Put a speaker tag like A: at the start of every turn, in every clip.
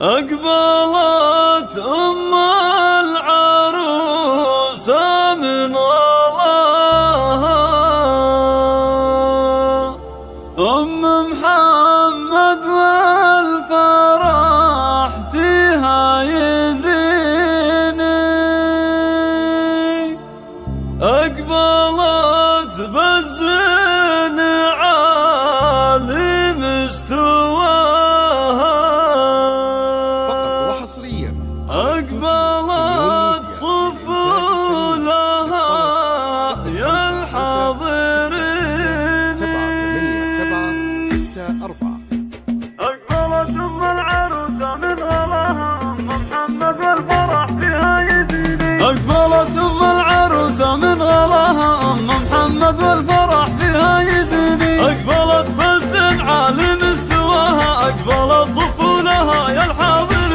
A: أقبلت أم العروس من غلاها أم محمد والفرح فيها يزيني أقبلت بالزين عالي مستواها أقبلت صفولها يا الحاضرين أقبلت أم العروس من غلاها أم محمد والفرح فيها يزيني أقبلت أم العروس من غلاها أم محمد والفرح فيها يزيني أقبلت بالزين عالي مستواها أقبلت صفولها يا الحاضرين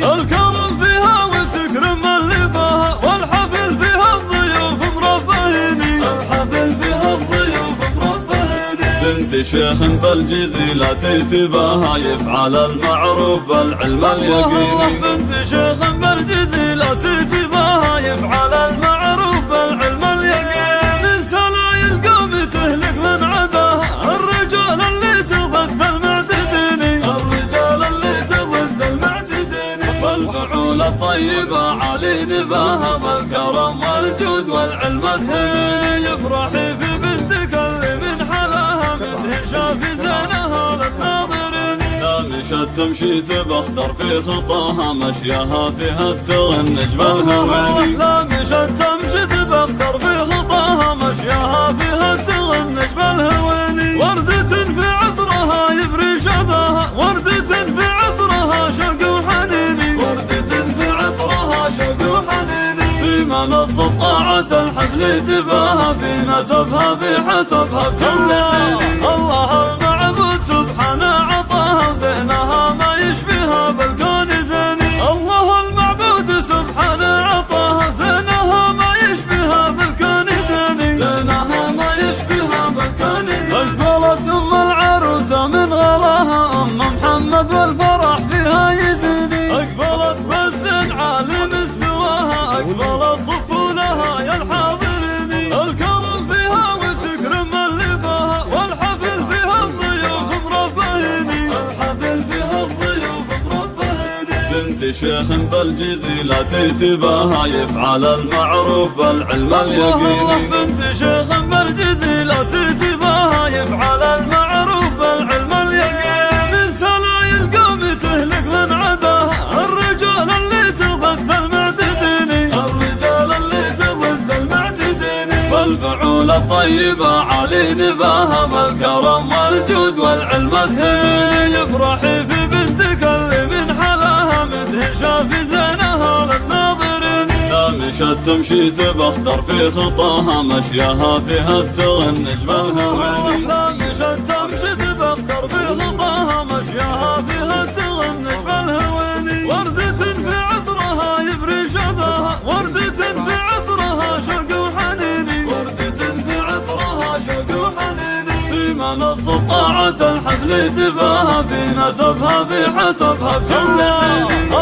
A: الكرم فيها وتكرم اللي باها والحفل فيها الضيوف مرفهيني الحفل فيها الضيوف مرفهيني بنت شيخ بالجزيلة تتباها يفعل المعروف بالعلم اليقيني بنت شيخ بالجزيلة تتباها يفعل المعروف بالعلم اليقيني من سلايل قوم تهلك من عداها الرجال اللي تضد المعتديني الرجال اللي تضد المعتديني والفعول الطيبة علي نباها بالكرم والجود والعلم السنيني يفرحي في بنتك اللي من حلاها مدهشة في زينها للناظرين لا مشت تمشي تبختر في خطاها مشيها فيها تغنج بالهواني لا مشت تمشي تبختر في خطاها مشيها فيها تغنج بالهواني وردة في عطرها يبري شذاها وردة في عطرها شوق وحنيني وردة في عطرها شوق وحنيني في منصة طاعة الحفل تباها في نسبها في حسبها بكل حين الله المعبود سبحانه عطاها وزينها ما يشبهها بالكون زيني الله المعبود سبحانه عطاها زينها ما يشبهها بالكون زيني زينها ما يشبهها بالكون زيني أقبلت أم العروس من غلاها أم محمد والفرح فيها يزيني أقبلت بالزين عالي مستواها أقبلت صفولها يا الحاضرين الكرم فيها وتكرم اللي باها والحفل فيها الضيوف مرفهيني الحفل فيها الضيوف مرفهيني بنت شيخ بالجزيلة تتباها يفعل المعروف بالعلم اليقيني بنت شيخ بالجزيلة تتباها يفعل المعروف بالعلم اليقيني من سلايل قوم تهلك من عداها الرجال اللي تضد المعتديني الرجال اللي تضد المعتديني والفعول الطيبة علي نباها بالكرم والجود والعلم السنيني يفرحي في بنتك اللي من حلاها مدهشة في زينها للناظرين لا مشت تمشي تبختر في خطاها مشيها فيها تغنج بالهواني لا مشت تمشي تبختر في خطاها مشيها فيها تغنج بالهواني وردة في عطرها يبري شذاها وردة في عطرها شوق وحنيني وردة في عطرها شوق وحنيني في منصة طاعة الحفل تباها في نسبها في حسبها بكل حين